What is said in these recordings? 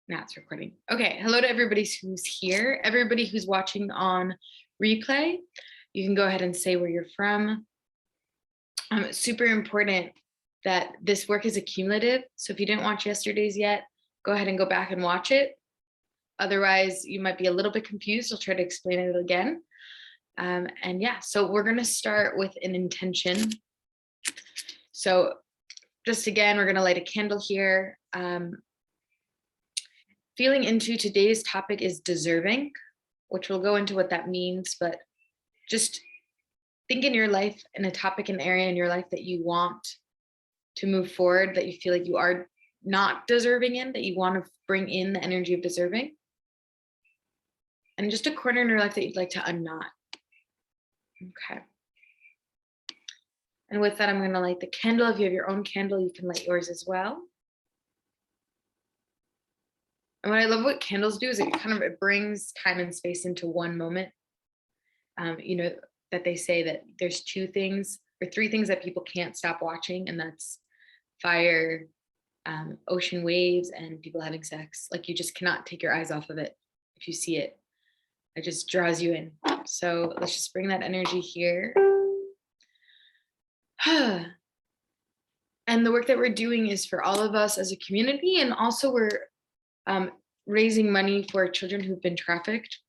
Now it's recording. Okay, hello to everybody who's here. Everybody who's watching on replay, you can go ahead and say where you're from. It's super important that this work is accumulative. So if you didn't watch yesterday's yet, go ahead and go back and watch it. Otherwise, you might be a little bit confused. I'll try to explain it again. And yeah, so we're going to start with an intention. So just again, we're going to light a candle here. Feeling into today's topic is deserving, which we'll go into what that means, but just think in your life in a topic and area in your life that you want to move forward, that you feel like you are not deserving in, that you want to bring in the energy of deserving. And just a corner in your life that you'd like to unknot. Okay. And with that, I'm going to light the candle. If you have your own candle, you can light yours as well. And what I love what candles do is it brings time and space into one moment. You know, that they say that there's two things or three things that people can't stop watching, and that's fire, ocean waves, and people having sex. Like, you just cannot take your eyes off of it. If you see it, it just draws you in. So let's just bring that energy here. And the work that we're doing is for all of us as a community, and also we're raising money for children who've been trafficked.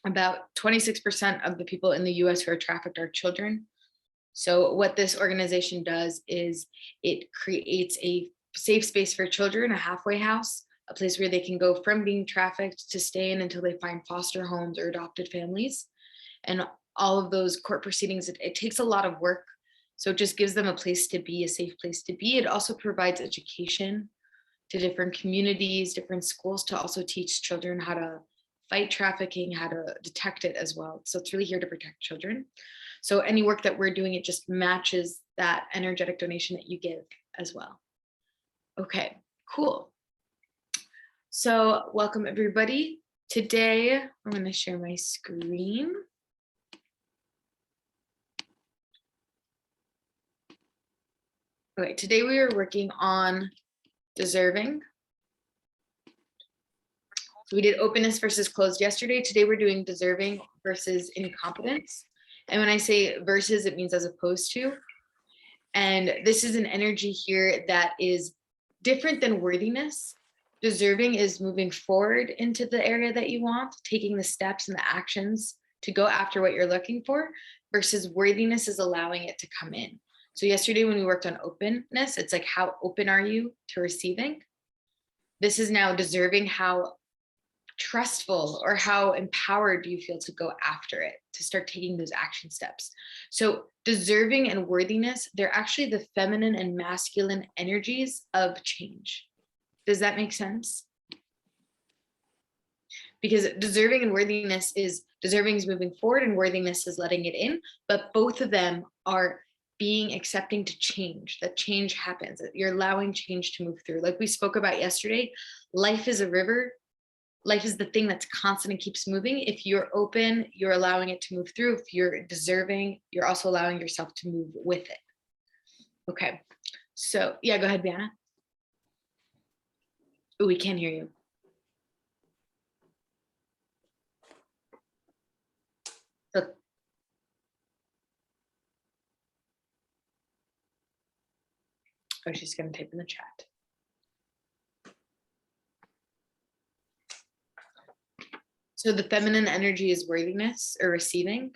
About 26% of the people in the US who are trafficked are children. So what this organization does is it creates a safe space for children, a halfway house, a place where they can go from being trafficked to stay in until they find foster homes or adopted families. And all of those court proceedings, it takes a lot of work. So it just gives them a place to be, a safe place to be. It also provides education to different communities, different schools, to also teach children how to fight trafficking, how to detect it as well. So it's really here to protect children. So any work that we're doing, it just matches that energetic donation that you give as well. Okay, cool. So welcome everybody. Today, I'm going to share my screen. Okay, today we are working on deserving. So we did openness versus closed yesterday. Today we're doing deserving versus incompetence. And when I say versus, it means as opposed to. And this is an energy here that is different than worthiness. Deserving is moving forward into the area that you want, taking the steps and the actions to go after what you're looking for, versus worthiness is allowing it to come in. So yesterday when we worked on openness, it's like, how open are you to receiving? This is now deserving. How trustful or how empowered do you feel to go after it, to start taking those action steps? So deserving and worthiness, they're actually the feminine and masculine energies of change. Does that make sense? Because deserving and worthiness is, deserving is moving forward and worthiness is letting it in, but both of them are being accepting to change, that change happens, that you're allowing change to move through. Like we spoke about yesterday, life is a river. Life is the thing that's constant and keeps moving. If you're open, you're allowing it to move through. If you're deserving, you're also allowing yourself to move with it. Okay, so yeah, go ahead, Bianna. Oh, we can't hear you. Oh, she's gonna type in the chat. So the feminine energy is worthiness or receiving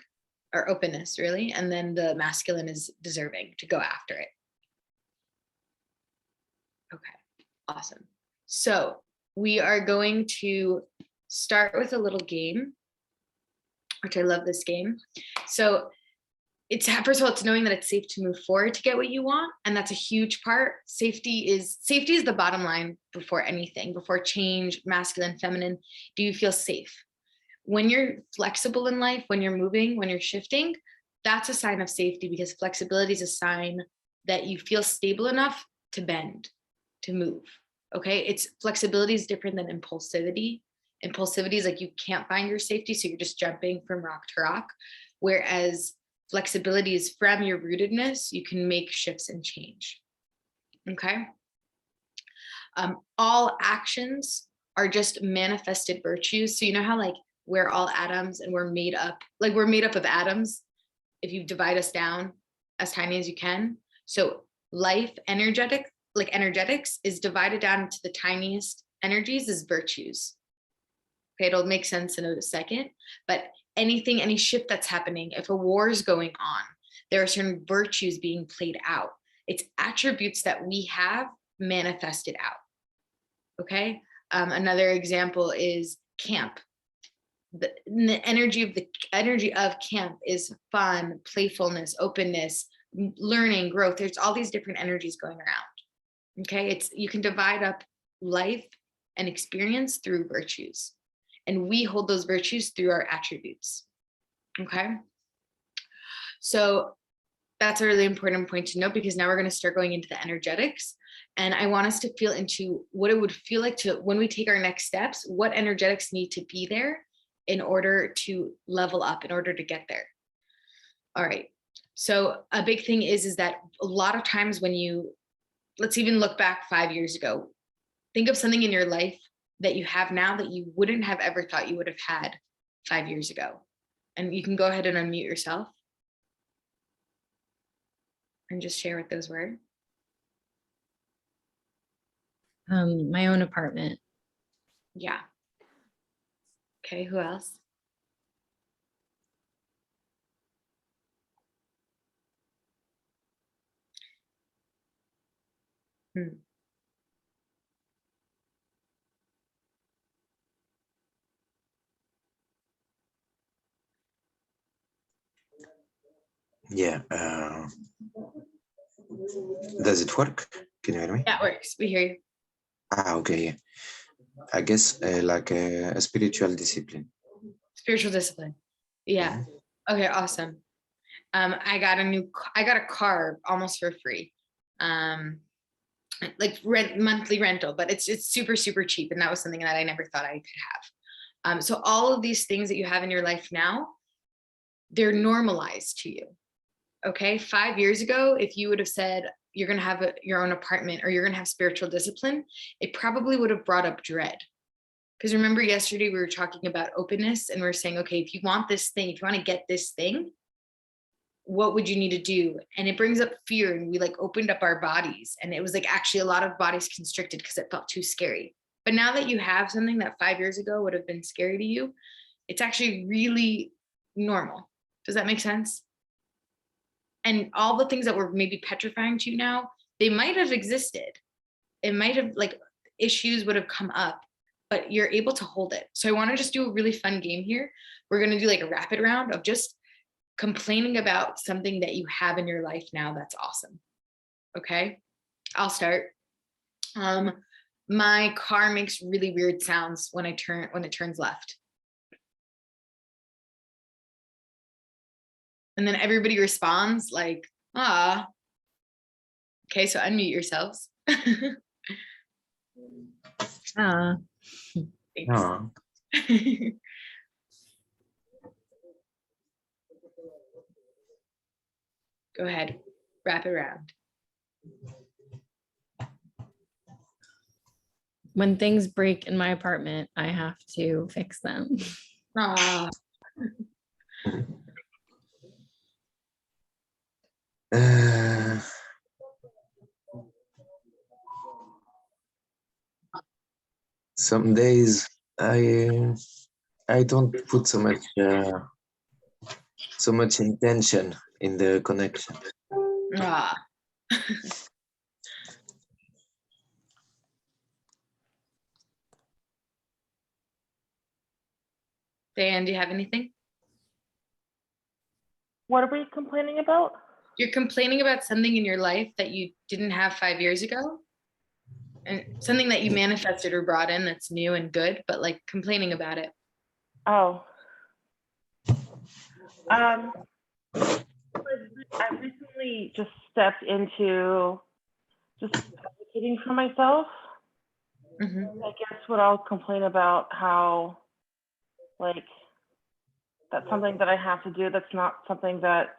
or openness, really. And then the masculine is deserving, to go after it. Okay, awesome. So we are going to start with a little game, which I love this game. So it's, first of all, it's knowing that it's safe to move forward to get what you want. And that's a huge part. Safety is the bottom line before anything, before change, masculine, feminine. Do you feel safe? When you're flexible in life, when you're moving, when you're shifting, that's a sign of safety, because flexibility is a sign that you feel stable enough to bend, to move. Okay, it's, flexibility is different than impulsivity. Impulsivity is like you can't find your safety, so you're just jumping from rock to rock. Whereas flexibility is from your rootedness, you can make shifts and change. Okay. All actions are just manifested virtues. So you know how like we're all atoms and we're made up of atoms if you divide us down as tiny as you can. So life energetics is divided down into the tiniest energies as virtues. Okay, it'll make sense in a second, but any shift that's happening, if a war is going on, there are certain virtues being played out. It's attributes that we have manifested out. Okay, another example is camp. The energy of camp is fun, playfulness, openness, learning, growth. There's all these different energies going around. Okay, you can divide up life and experience through virtues, and we hold those virtues through our attributes. Okay, so that's a really important point to note, because now we're going to start going into the energetics, and I want us to feel into what it would feel like to, when we take our next steps, what energetics need to be there in order to level up, in order to get there. All right, so a big thing is that a lot of times when let's even look back 5 years ago, think of something in your life that you have now that you wouldn't have ever thought you would have had 5 years ago. And you can go ahead and unmute yourself and just share what those were. My own apartment. Yeah. Okay, who else? Yeah. Does it work? Can you hear me? That works. We hear you. Okay. Yeah. I guess like a spiritual discipline. Spiritual discipline. Yeah. Okay, awesome. I got a car almost for free. Like monthly rental, but it's super, super cheap. And that was something that I never thought I could have. So all of these things that you have in your life now, they're normalized to you. Okay. 5 years ago, if you would have said you're going to have your own apartment or you're going to have spiritual discipline, it probably would have brought up dread. Because remember yesterday we were talking about openness, and we we're saying, okay, if you want this thing, if you want to get this thing, what would you need to do? And it brings up fear, and we like opened up our bodies, and it was like actually a lot of bodies constricted because it felt too scary. But now that you have something that 5 years ago would have been scary to you, it's actually really normal. Does that make sense? And all the things that were maybe petrifying to you now, they might have existed. It might have, like, issues would have come up, but you're able to hold it. So I want to just do a really fun game here. We're going to do like a rapid round of just complaining about something that you have in your life now that's awesome. Okay, I'll start. My car makes really weird sounds when it turns left. And then everybody responds like, ah. Okay, so unmute yourselves. Ah. Oh. Go ahead, wrap it around. When things break in my apartment, I have to fix them. Ah. Some days I don't put so much intention in the connection. Ah. Diane, do you have anything? What are we complaining about? You're complaining about something in your life that you didn't have 5 years ago, and something that you manifested or brought in that's new and good, but like complaining about it. Oh. I recently just stepped into just advocating for myself. Mm-hmm. I guess what I'll complain about how, like, that's something that I have to do. That's not something that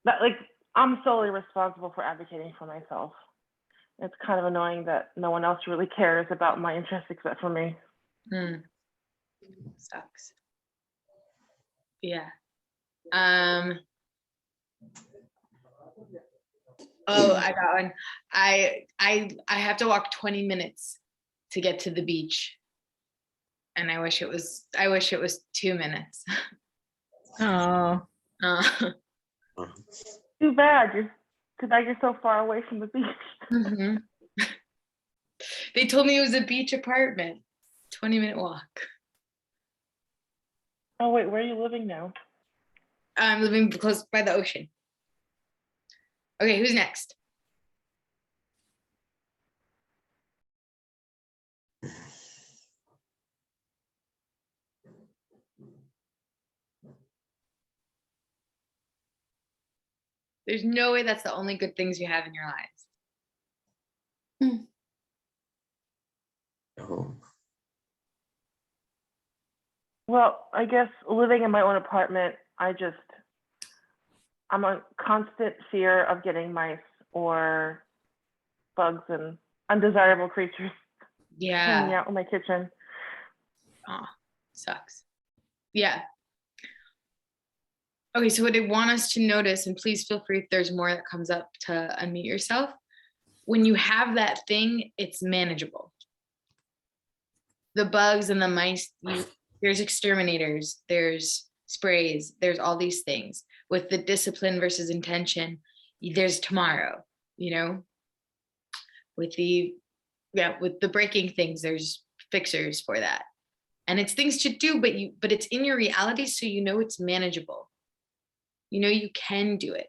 like, I'm solely responsible for advocating for myself. it's kind of annoying that no one else really cares about my interests except for me. Sucks. Yeah. Oh, I got one. I have to walk 20 minutes to get to the beach. And I wish it was 2 minutes. Oh, Uh, Too bad you're so far away from the beach. mhm. They told me it was a beach apartment. 20-minute walk. Oh wait, where are you living now? I'm living close by the ocean. Okay, who's next? There's no way that's the only good things you have in your lives. Oh, Well, I guess living in my own apartment, I'm a constant fear of getting mice or bugs and undesirable creatures hanging Yeah. out in my kitchen. Oh, sucks. Yeah. Okay, so what I want us to notice, and please feel free if there's more that comes up to unmute yourself. When you have that thing, it's manageable. The bugs and the mice, there's exterminators, there's sprays, there's all these things. With the discipline versus intention, there's tomorrow, you know? With the breaking things, there's fixers for that. And it's things to do, but it's in your reality, so you know it's manageable. You know you can do it.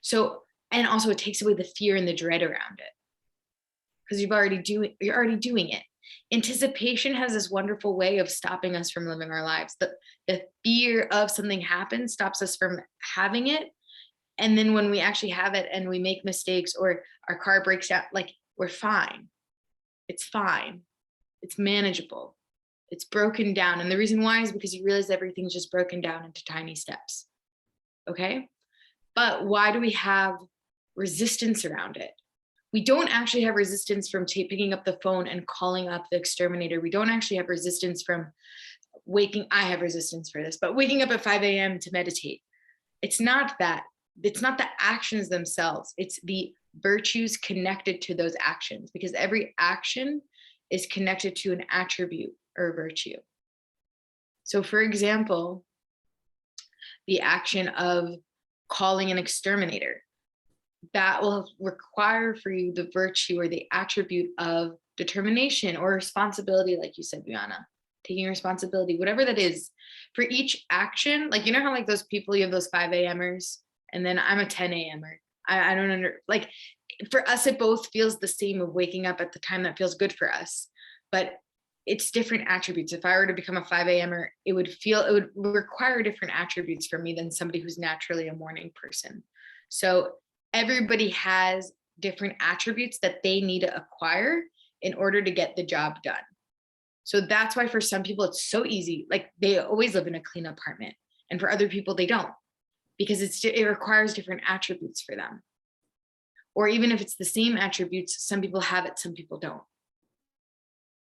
So, and also it takes away the fear and the dread around it. Because you're already doing it. Anticipation has this wonderful way of stopping us from living our lives. The fear of something happens stops us from having it. And then when we actually have it and we make mistakes or our car breaks down, like, we're fine. It's fine. It's manageable. It's broken down. And the reason why is because you realize everything's just broken down into tiny steps. Okay? But why do we have resistance around it? We don't actually have resistance from picking up the phone and calling up the exterminator. We don't actually have resistance from I have resistance for this, but waking up at 5 a.m. to meditate. It's not that. It's not the actions themselves. It's the virtues connected to those actions, because every action is connected to an attribute or a virtue. So for example, the action of calling an exterminator, that will require for you the virtue or the attribute of determination or responsibility, like you said, Brianna, taking responsibility, whatever that is. For each action, like, you know how like those people, you have those 5 a.m.ers, and then I'm a 10 a.m.er. I don't like, for us, it both feels the same of waking up at the time that feels good for us, but it's different attributes. If I were to become a 5 a.m.er, it would require different attributes for me than somebody who's naturally a morning person. So everybody has different attributes that they need to acquire in order to get the job done. So that's why for some people it's so easy, like they always live in a clean apartment, and for other people they don't, because it requires different attributes for them. Or even if it's the same attributes, some people have it, some people don't.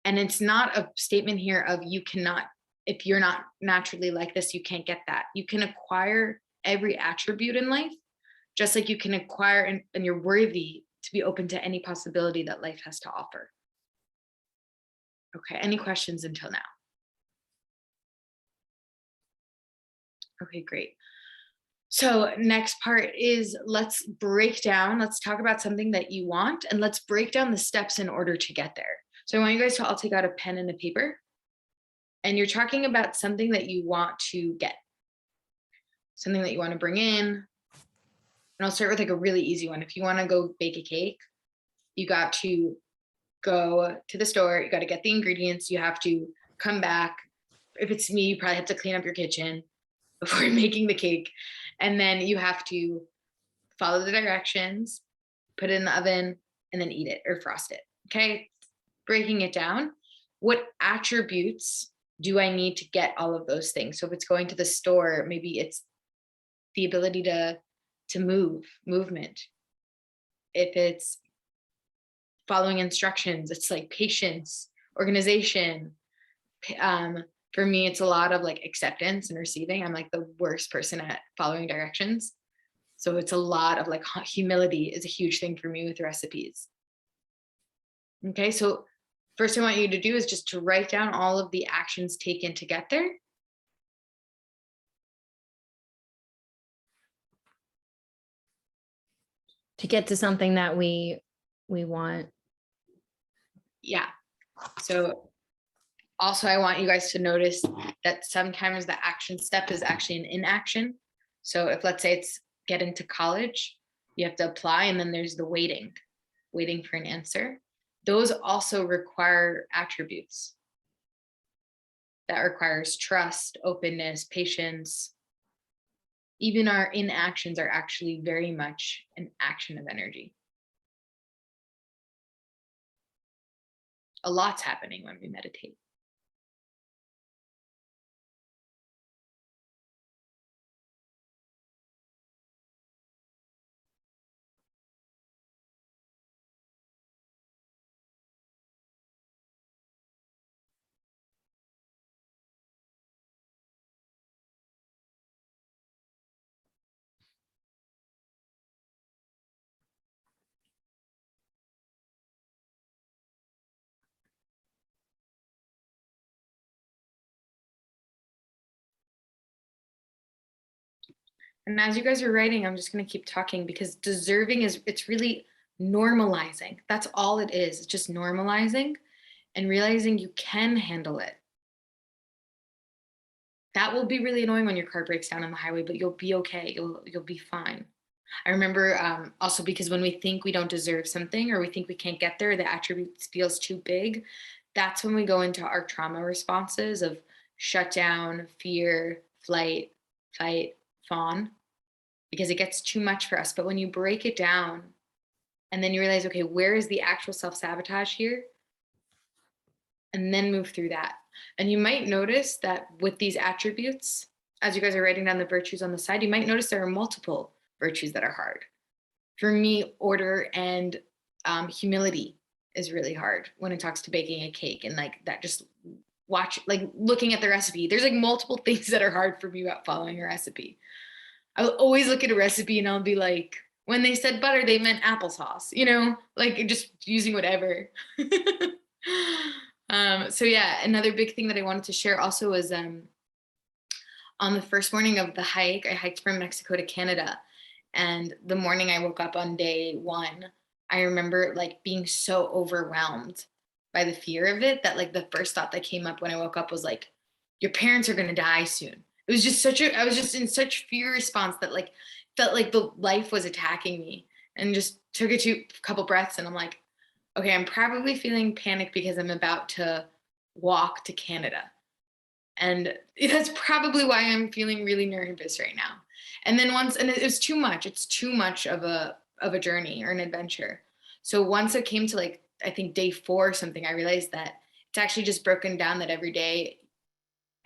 And it's not a statement here of you cannot, if you're not naturally like this, you can't get that. You can acquire every attribute in life, just like you can acquire and you're worthy to be open to any possibility that life has to offer. Okay, any questions until now? Okay, great. So next part is let's talk about something that you want, and let's break down the steps in order to get there. So I want you guys to all take out a pen and a paper, and you're talking about something that you want to get, something that you want to bring in. And I'll start with like a really easy one. If you want to go bake a cake, you got to go to the store, you got to get the ingredients, you have to come back. If it's me, you probably have to clean up your kitchen before making the cake. And then you have to follow the directions, put it in the oven, and then eat it or frost it. Okay, breaking it down. What attributes do I need to get all of those things? So if it's going to the store, maybe it's the ability to movement. If it's following instructions. It's like patience, organization. For me, it's a lot of like acceptance and receiving. I'm like the worst person at following directions. So it's a lot of like humility is a huge thing for me with recipes. Okay, so first I want you to do is just to write down all of the actions taken to get there. To get to something that we want. Yeah. So also I want you guys to notice that sometimes the action step is actually an inaction. So if let's say it's get into college, you have to apply and then there's the waiting for an answer. Those also require attributes. That requires trust, openness, patience. Even our inactions are actually very much an action of energy. A lot's happening when we meditate. And as you guys are writing, I'm just going to keep talking because deserving it's really normalizing. That's all it is. It's just normalizing and realizing you can handle it. That will be really annoying when your car breaks down on the highway, but you'll be okay. You'll be fine. I remember also because when we think we don't deserve something or we think we can't get there, the attribute feels too big. That's when we go into our trauma responses of shutdown, fear, flight, fight, fawn, because it gets too much for us. But when you break it down and then you realize, okay, where is the actual self-sabotage here? And then move through that. And you might notice that with these attributes, as you guys are writing down the virtues on the side, you might notice there are multiple virtues that are hard. For me, order and humility is really hard when it talks to baking a cake, and like that just looking at the recipe. There's like multiple things that are hard for me about following a recipe. I'll always look at a recipe and I'll be like, when they said butter, they meant applesauce, like just using whatever. So yeah, another big thing that I wanted to share also was on the first morning of the hike, I hiked from Mexico to Canada. And the morning I woke up on day 1, I remember like being so overwhelmed by the fear of it that like the first thought that came up when I woke up was like, your parents are going to die soon. It was just I was just in such fear response that like felt like the life was attacking me, and just took a couple breaths and I'm like, okay, I'm probably feeling panic because I'm about to walk to Canada. And that's probably why I'm feeling really nervous right now. And then it was too much. It's too much of a journey or an adventure. So once it came to like, I think day 4 or something, I realized that it's actually just broken down that every day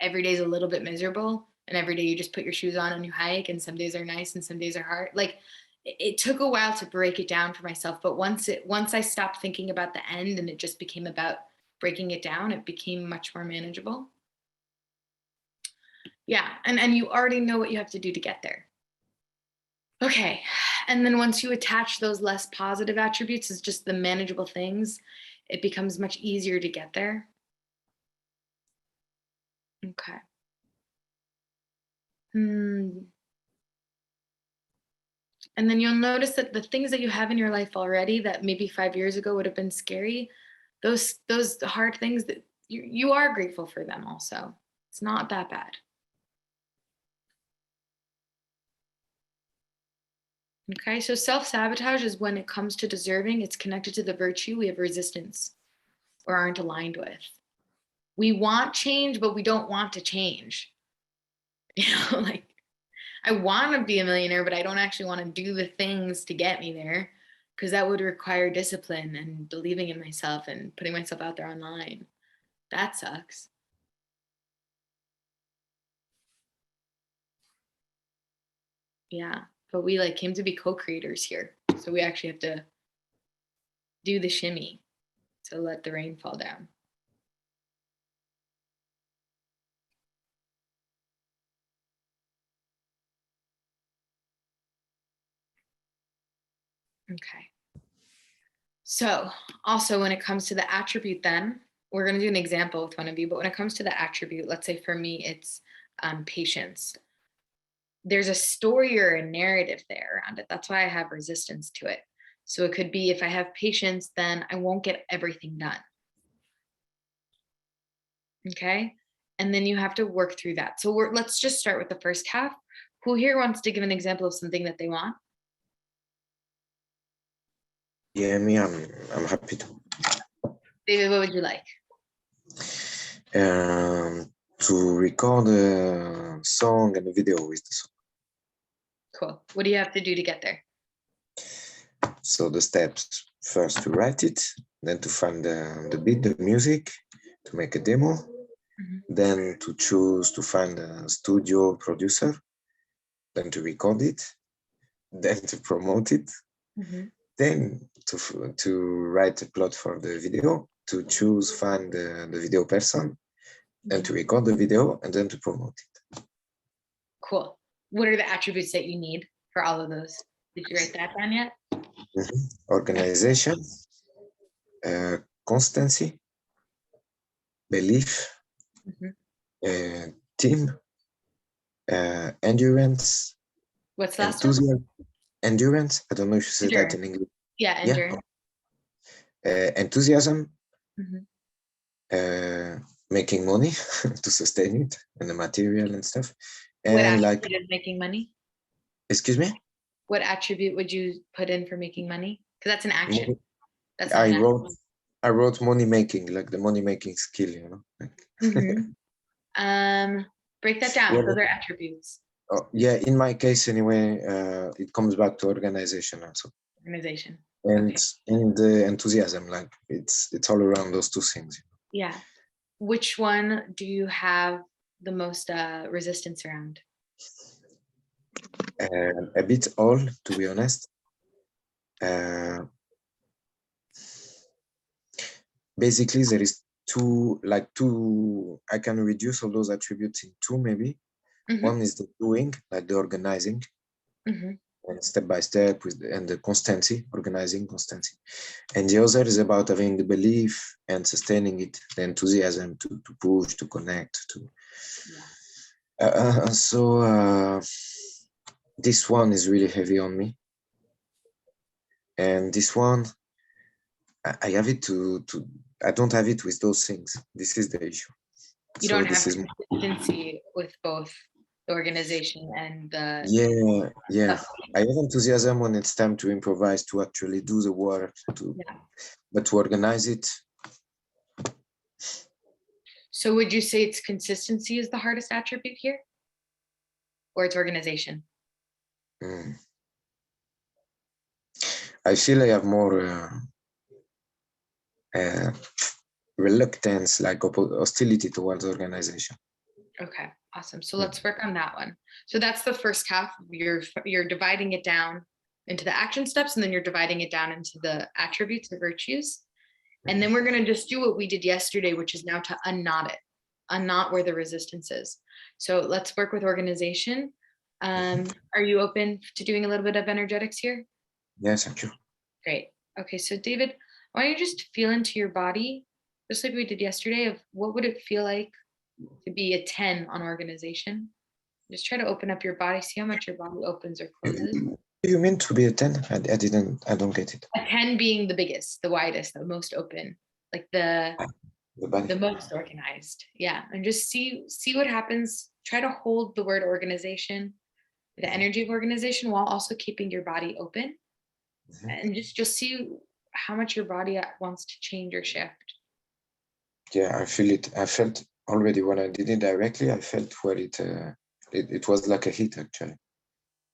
is a little bit miserable. And every day you just put your shoes on and you hike, and some days are nice and some days are hard. Like it took a while to break it down for myself. But once I stopped thinking about the end and it just became about breaking it down, it became much more manageable. Yeah, and you already know what you have to do to get there. Okay, and then once you attach those less positive attributes as just the manageable things, it becomes much easier to get there. Okay. And then you'll notice that the things that you have in your life already that maybe 5 years ago would have been scary, those hard things, that you are grateful for them also. It's not that bad. Okay, so self-sabotage is when it comes to deserving, it's connected to the virtue we have resistance or aren't aligned with. We want change, but we don't want to change. Like I want to be a millionaire, but I don't actually want to do the things to get me there, because that would require discipline and believing in myself and putting myself out there online. That sucks. Yeah, but we like came to be co-creators here. So we actually have to do the shimmy. So let the rain fall down. Okay. So also when it comes to the attribute, then we're going to do an example with one of you, but when it comes to the attribute, let's say for me, it's patience. There's a story or a narrative there around it. That's why I have resistance to it. So it could be if I have patience, then I won't get everything done. Okay. And then you have to work through that. So let's just start with the first half. Who here wants to give an example of something that they want? Yeah, me, I'm happy to. David, what would you like? To record a song and a video with the song. Cool. What do you have to do to get there? So the steps: first to write it, then to find the beat, the music, to make a demo, then to choose to find a studio producer, then to record it, then to promote it, then to write a plot for the video, to find the video person, then to record the video, and then to promote it. Cool. What are the attributes that you need for all of those? Did you write that down yet? Organization, constancy, belief, team, endurance. What's the last one? Enthusiasm. Endurance. I don't know if you say that in Endurance. English. Yeah, endurance. Enthusiasm. Making money to sustain it, and the material and stuff. What And attribute is making money? Excuse me? What attribute would you put in for making money? Because that's an action. Money. That's not an I wrote money making, like the money making skill, you know. Break that down. Yeah, Those are attributes. Oh, yeah, in my case anyway, it comes back to organization also. Organization. And in the enthusiasm, like it's all around those two things. Yeah. Which one do you have the most resistance around? A bit all, to be honest. Basically, there is two, I can reduce all those attributes in two, maybe. One is the doing, like the organizing, and step by step, and the constancy, organizing constancy. And the other is about having the belief and sustaining it, the enthusiasm to push, to connect, to. This one is really heavy on me. And this one, I have it I don't have it with those things. This is the issue. You don't have consistency with both the organization and the. Yeah. I have enthusiasm when it's time to improvise, to actually do the work, but to organize it. So would you say it's consistency is the hardest attribute here? Or it's organization? I feel I have more reluctance, like hostility towards organization. Okay, awesome. So let's work on that one. So that's the first half. You're dividing it down into the action steps, and then you're dividing it down into the attributes, the virtues. And then we're going to just do what we did yesterday, which is now to unknot it, unknot where the resistance is. So let's work with organization. Are you open to doing a little bit of energetics here? Yes, thank you. Great. Okay, so David, why don't you just feel into your body, just like we did yesterday, of what would it feel like to be a 10 on organization? Just try to open up your body, see how much your body opens or closes. Do you mean to be a 10? I don't get it. A 10 being the biggest, the widest, the most open, like the most organized. Yeah, and just see what happens. Try to hold the word organization, the energy of organization, while also keeping your body open. And just see how much your body wants to change or shift. Yeah, I feel it. I felt already when I did it directly, I felt where it was like a heat, actually.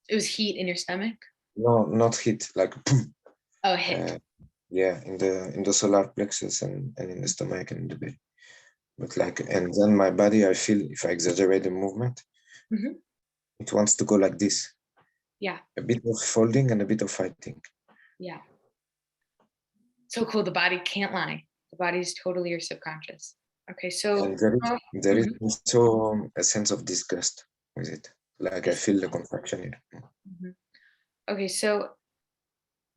It was heat in your stomach? No, not heat, like boom. Oh, hit. Yeah, in the solar plexus and in the stomach and in the belly. But and then my body, I feel if I exaggerate the movement, it wants to go like this. Yeah. A bit of folding and a bit of fighting. Yeah. So cool. The body can't lie. The body is totally your subconscious. Okay, so And there is Mhm. also a sense of disgust with it. Like I Dis- feel the contraction here. Mhm. Okay, so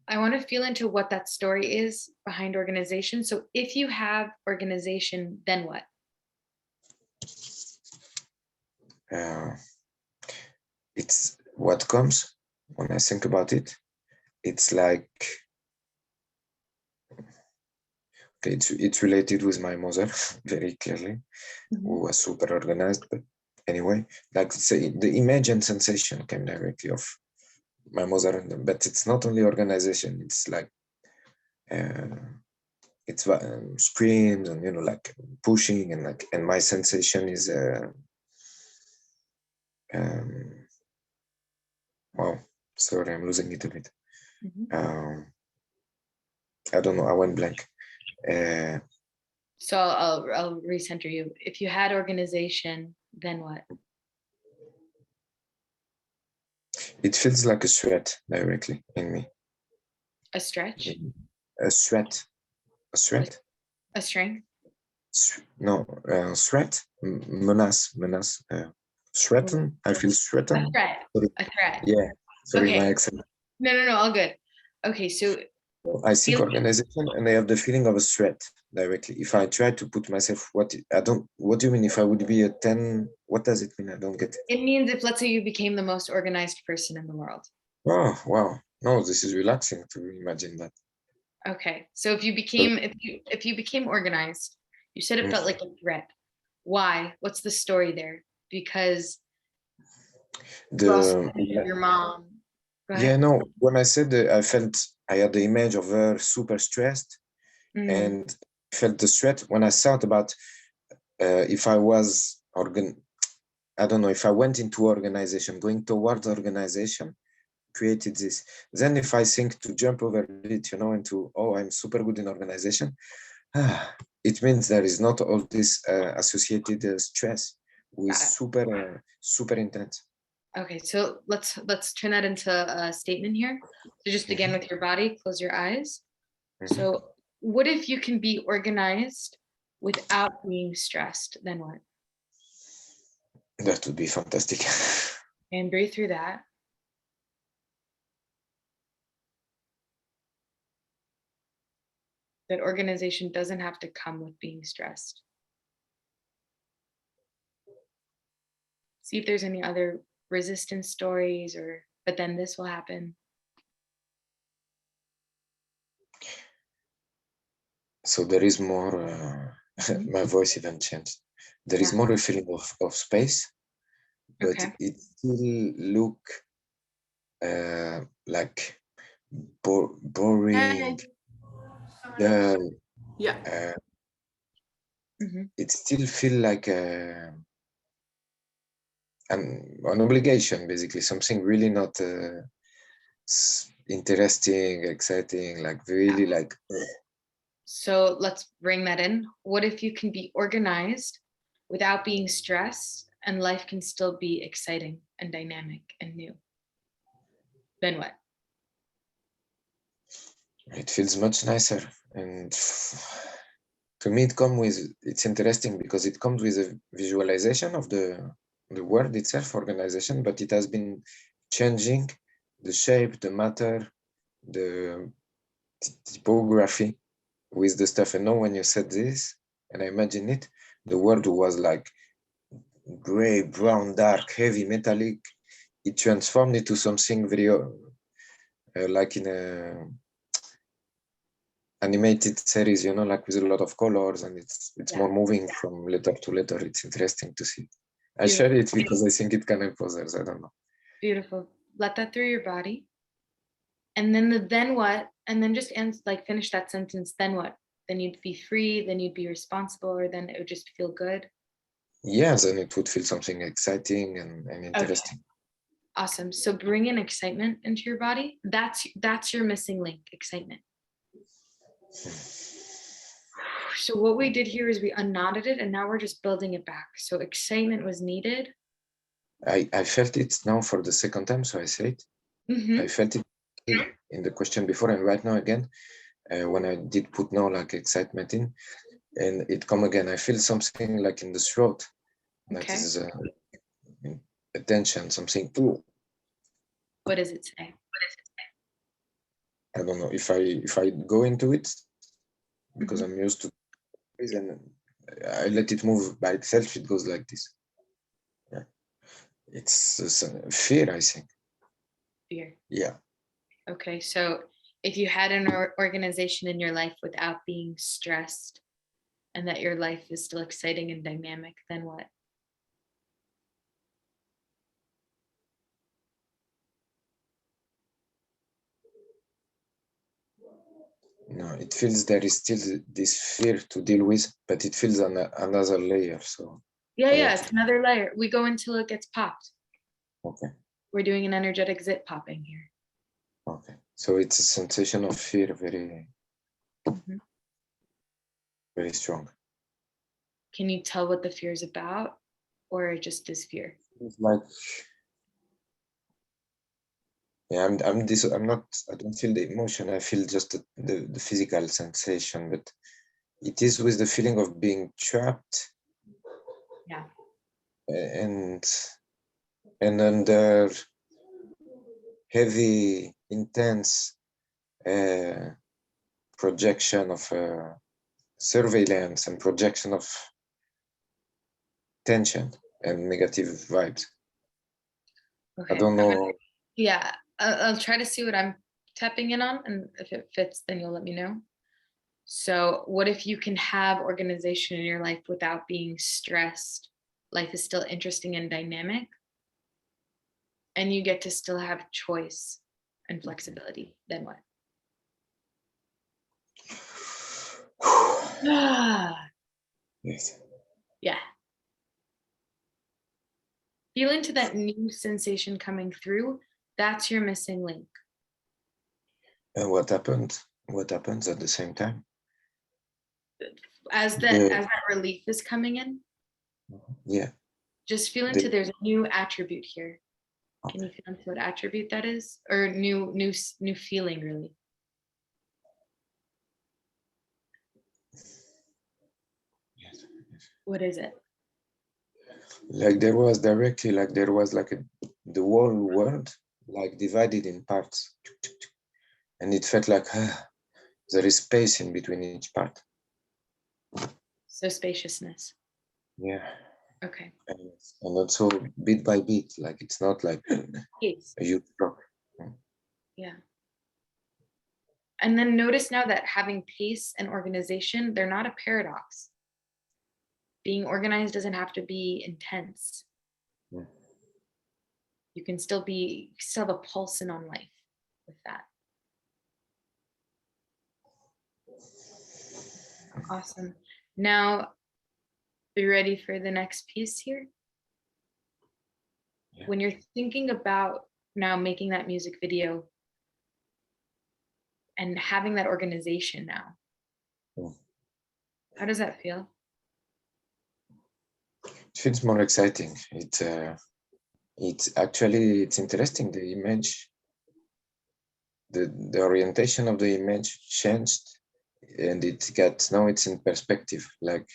I want to feel into what that story is behind organization. So if you have organization, then what? Uh, it's what comes when I think about it. It's like okay, it's related with my mother very clearly, who was super organized. But anyway, like say the image and sensation came directly of my mother, but it's not only organization. It's like it's screams and like pushing and like and my sensation is um, wow. Sorry, I'm losing it a bit. Mhm. Um, I don't know. I went blank. Uh, So I'll recenter you. If you had organization, then what? it feels like a threat directly in me. A stretch, A threat. A threat. a strength, No, threat. Menace. Threaten. I feel a threatened. threat, Sorry. a threat. Yeah. Sorry, Okay. my accent. No, all good. Okay, so I seek feel organization and I have the feeling of a threat directly. If I try to put myself, what do you mean? If I would be a 10, what does it mean? I don't get it. it means if let's say you became the most organized person in the world. Oh, wow. No, this is relaxing to imagine that. Okay. So if you So, became if you became organized, you said it mm, felt like a threat. Why? What's the story there? Because you also the mentioned your mom. Go yeah, ahead. no, when I said that I had the image of her super stressed Mm, and felt the threat when I thought about if I was I don't know, if I went into organization, going towards organization, created this. Then if I think to jump over it, into, oh, I'm super good in organization, it means there is not all this associated stress with got it. super intense. Okay, so let's turn that into a statement here. So just again Mhm, with your body, close your eyes. mhm. So what if you can be organized without being stressed? Then what? That would be fantastic. And breathe through that. That organization doesn't have to come with being stressed. See if there's any other resistance stories or but then this will happen. So there is more, Mhm. my voice even changed. There is Yeah. more a feeling of space, but Okay. it still look like boring, Hey. dull. Yeah. Uh, Mhm. it still feel like an obligation, basically, something really not interesting, exciting, like Yeah. really like, So let's bring that in. What if you can be organized without being stressed and life can still be exciting and dynamic and new? Then what? it feels much nicer. And to me, it's interesting because it comes with a visualization of the word itself, organization, but it has been changing the shape, the matter, the typography with the stuff. And now when you said this, and I imagine it, the word was like gray, brown, dark, heavy, metallic. It transformed into something very like in a animated series, like with a lot of colors, and it's Yeah. more moving from letter to letter. It's interesting to see. I share Beautiful. it because I think it can help others. I don't know. Beautiful. Let that through your body. And then then what? And then just end like finish that sentence. Then what? Then you'd be free, then you'd be responsible, or then it would just feel good. Yeah, then it would feel something exciting and Okay. interesting. Awesome. So bring in excitement into your body. That's your missing link, excitement. So what we did here is we unknotted it and now we're just building it back. So excitement was needed. I felt it now for the second time, so I say it. I Mm-hmm. felt it in the question before and right now again. when I did put now like excitement in, and it come again. I feel something like in the throat. That Okay. is a tension, something. Ooh, What does it say? I don't know if I go into it because Mhm. I'm used to it, and I let it move by itself. It goes like this. Yeah, it's fear, I think. Fear. Yeah. Okay, so if you had an organization in your life without being stressed and that your life is still exciting and dynamic, then what? No, it feels there is still this fear to deal with, but it feels on another layer. So Yeah, I yeah, have it's to. another layer. We go until it gets popped. Okay. We're doing an energetic zit popping here. Okay. So it's a sensation of fear, very, Mhm. very strong. Can you tell what the fear is about or just this fear? It's like, yeah, I'm not, I don't feel the emotion. I feel just the physical sensation, but it is with the feeling of being trapped Yeah. and under heavy, intense projection of surveillance and projection of tension and negative vibes. I Okay. don't know. Yeah, I'll try to see what I'm tapping in on, and if it fits, then you'll let me know. So, what if you can have organization in your life without being stressed? Life is still interesting and dynamic, and you get to still have choice and flexibility. Then what? Ah, Yes. yeah. Feel into that new sensation coming through. That's your missing link. And what happened? What happens at the same time? As The that relief is coming in, yeah. just feel into The there's a new attribute here. Can you okay. feel into what attribute that is, or new feeling really? Yes. Yes. What is it? Like there was directly, like there was like the whole world like divided in parts, and it felt like there is space in between each part. So spaciousness. Yeah. Okay. And also bit by bit, like it's not like Yes. a huge block. Yeah. And then notice now that having pace and organization, they're not a paradox. Being organized doesn't have to be intense. Yeah. You can still have a pulse in on life with that. Awesome. Now, are you ready for the next piece here? Yeah. When you're thinking about now making that music video and having that organization now, Yeah. how does that feel? It feels more exciting. It's actually it's interesting. The image, the orientation of the image changed, and it got now it's in perspective. Like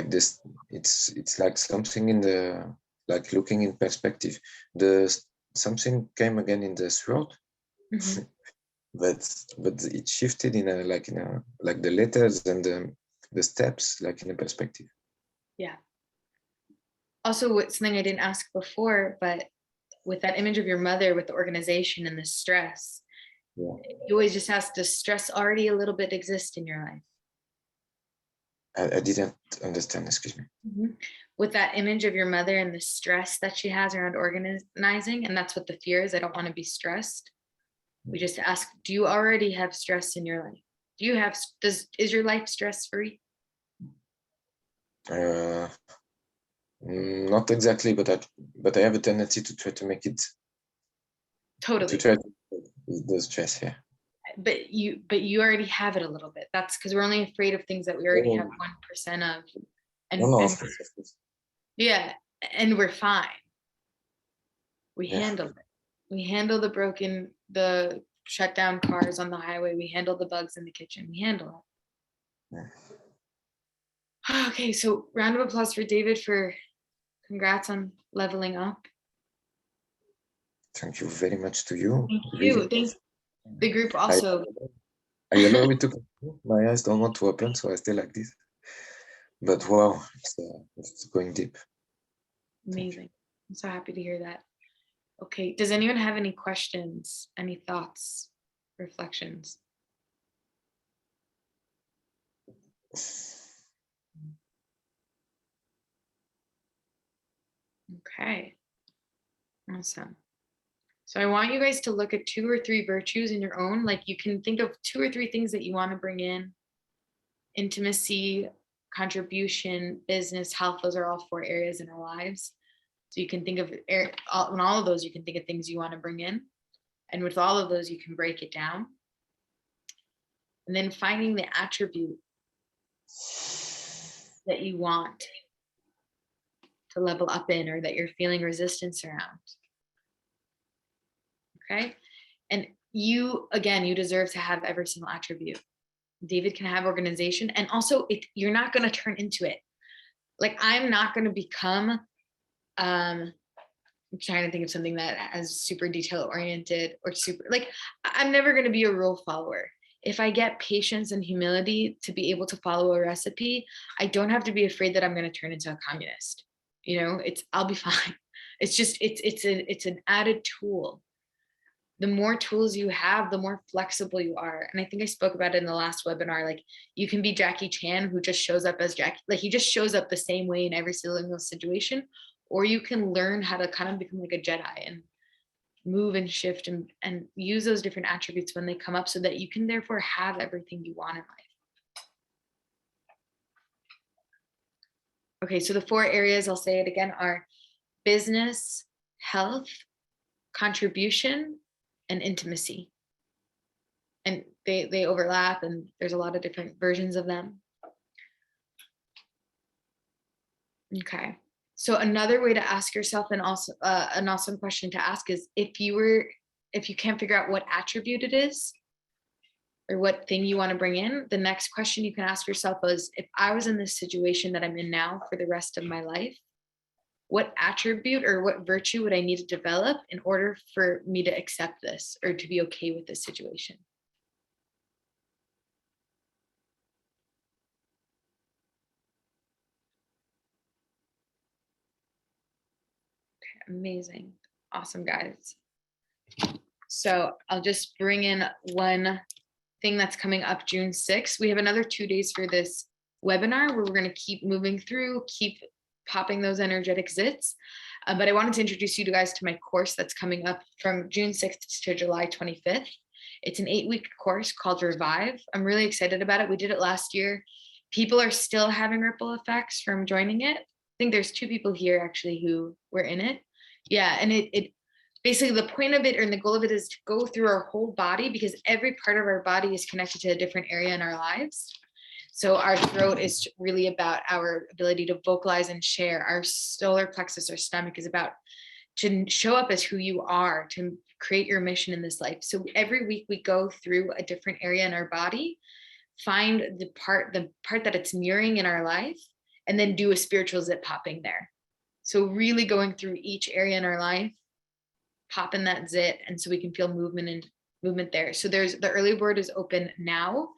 this, it's like something in the like looking in perspective. The something came again in the throat, Mhm. but it shifted in a like the letters and the steps like in a perspective. Yeah. Also, what's something I didn't ask before, but with that image of your mother with the organization and the stress, Yeah. you always just ask, does stress already a little bit exist in your life? I didn't understand. Excuse me. Mhm. With that image of your mother and the stress that she has around organizing, and that's what the fear is. I don't want to be stressed. We just ask, do you already have stress in your life? Do you have, is your life stress free? Uh, Not exactly, but I have a tendency to try to make it to Totally. try to with the stress here. But you already have it a little bit. That's because we're only afraid of things that we already have Oh, 1% of. no, And no, and of course, of course. yeah, and we're fine. We Yeah, handle it. We handle the broken, the shut down cars on the highway. We handle the bugs in the kitchen. We handle it. Okay, so round of applause for David for congrats on leveling up. Thank you very much to you. Thank Really. you. Thanks the group also. I allow me to continue. My eyes don't want to open, so I stay like this. But wow, it's going deep. Amazing. I'm so happy to hear that. Okay, does anyone have any questions, any thoughts, reflections? Okay, awesome. So I want you guys to look at 2 or 3 virtues in your own, like you can think of 2 or 3 things that you want to bring in. Intimacy, contribution, business, health, those are all 4 areas in our lives. So you can think of in all of those, you can think of things you want to bring in. And with all of those, you can break it down. And then finding the attribute that you want to level up in, or that you're feeling resistance around. Okay. And you, again, you deserve to have every single attribute. David can have organization. And also, you're not going to turn into it. Like, I'm not going to become, I'm trying to think of something that is super detail oriented or super, like, I'm never going to be a rule follower. If I get patience and humility to be able to follow a recipe, I don't have to be afraid that I'm going to turn into a communist. You know, I'll be fine. It's just, it's an added tool. The more tools you have, the more flexible you are. And I think I spoke about it in the last webinar. Like, you can be Jackie Chan, who just shows up as Jackie, like he just shows up the same way in every single situation. Or you can learn how to kind of become like a Jedi and move and shift and use those different attributes when they come up, so that you can therefore have everything you want in life. Okay, so the 4 areas, I'll say it again, are business, health, contribution, and intimacy. And they overlap, and there's a lot of different versions of them. Okay. So another way to ask yourself, and also an awesome question to ask, is if you can't figure out what attribute it is or what thing you want to bring in, the next question you can ask yourself is, if I was in this situation that I'm in now for the rest of my life, what attribute or what virtue would I need to develop in order for me to accept this or to be okay with this situation? Okay, amazing. Awesome, guys. So I'll just bring in one thing that's coming up June 6th. We have another 2 days for this webinar where we're going to keep moving through, keep popping those energetic zits. But I wanted to introduce you guys to my course that's coming up from June 6th to July 25th. It's an 8-week course called Revive. I'm really excited about it. We did it last year. People are still having ripple effects from joining it. I think there's 2 people here actually who were in it. Yeah, and it basically, the point of it and the goal of it is to go through our whole body, because every part of our body is connected to a different area in our lives. So our throat is really about our ability to vocalize and share. Our solar plexus, our stomach, is about to show up as who you are, to create your mission in this life. So every week we go through a different area in our body, find the part that it's mirroring in our life, and then do a spiritual zip popping there. So really going through each area in our life, pop in that zit, and so we can feel movement there. So there's the early bird is open now.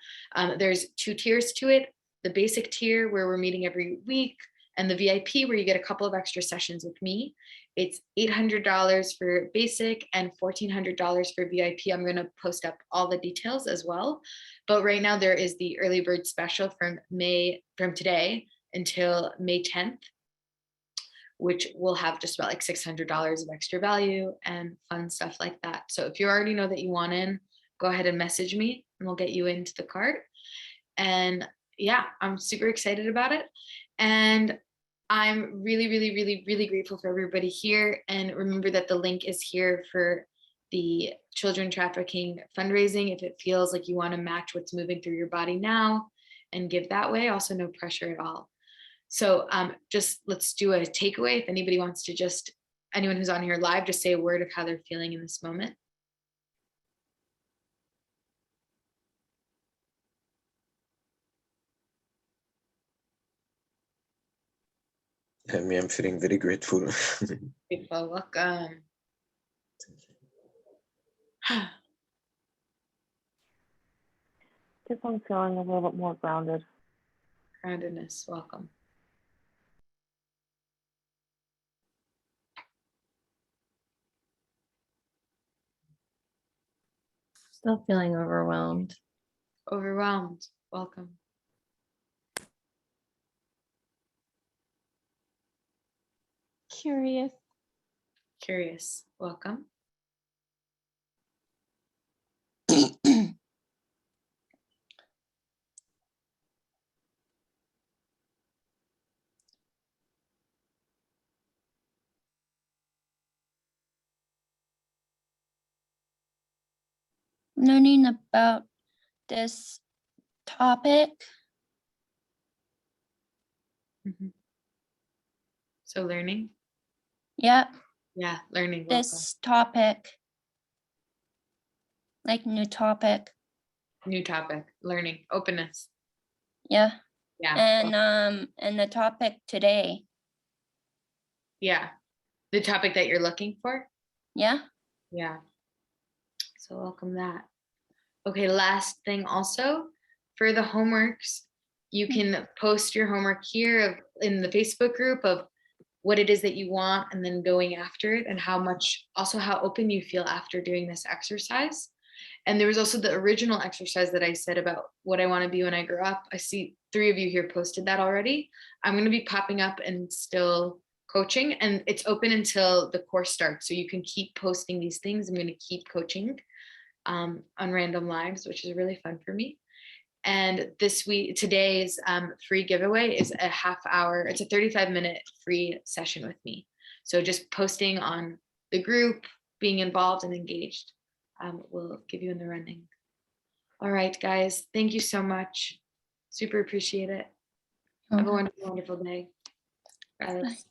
There's 2 tiers to it. The basic tier, where we're meeting every week, and the VIP, where you get a couple of extra sessions with me. It's $800 for basic and $1,400 for VIP. I'm going to post up all the details as well. But right now there is the early bird special from today until May 10th. Which will have just about like $600 of extra value and fun stuff like that. So if you already know that you want in, go ahead and message me and we'll get you into the cart. And yeah, I'm super excited about it. And I'm really, really, really, really grateful for everybody here. And remember that the link is here for the children trafficking fundraising. If it feels like you want to match what's moving through your body now and give that way, also no pressure at all. So just let's do a takeaway. If anybody wants to anyone who's on here live, just say a word of how they're feeling in this moment. I'm feeling very grateful. People, welcome. Guess I'm feeling a little bit more grounded. Groundedness, welcome. Still feeling overwhelmed. Overwhelmed, welcome. Curious. Curious, welcome. Learning about this topic. Mhm. So learning, Yeah, yeah, learning, welcome. this topic. Like new topic. New topic, learning, openness, Yeah. yeah. And the topic today. Yeah, the topic that you're looking for, Yeah. yeah. So welcome that. Okay, last thing also, for the homeworks, you can post your homework here in the Facebook group of what it is that you want and then going after it and how much, also how open you feel after doing this exercise. And there was also the original exercise that I said about what I want to be when I grow up. I see 3 of you here posted that already. I'm going to be popping up and still coaching, and it's open until the course starts. So you can keep posting these things. I'm going to keep coaching on Random Lives, which is really fun for me. And this week, today's free giveaway is a half hour. It's a 35-minute free session with me. So just posting on the group, being involved and engaged will give you in the running. All right, guys, thank you so much. Super appreciate it. Have a wonderful, wonderful day. Bye.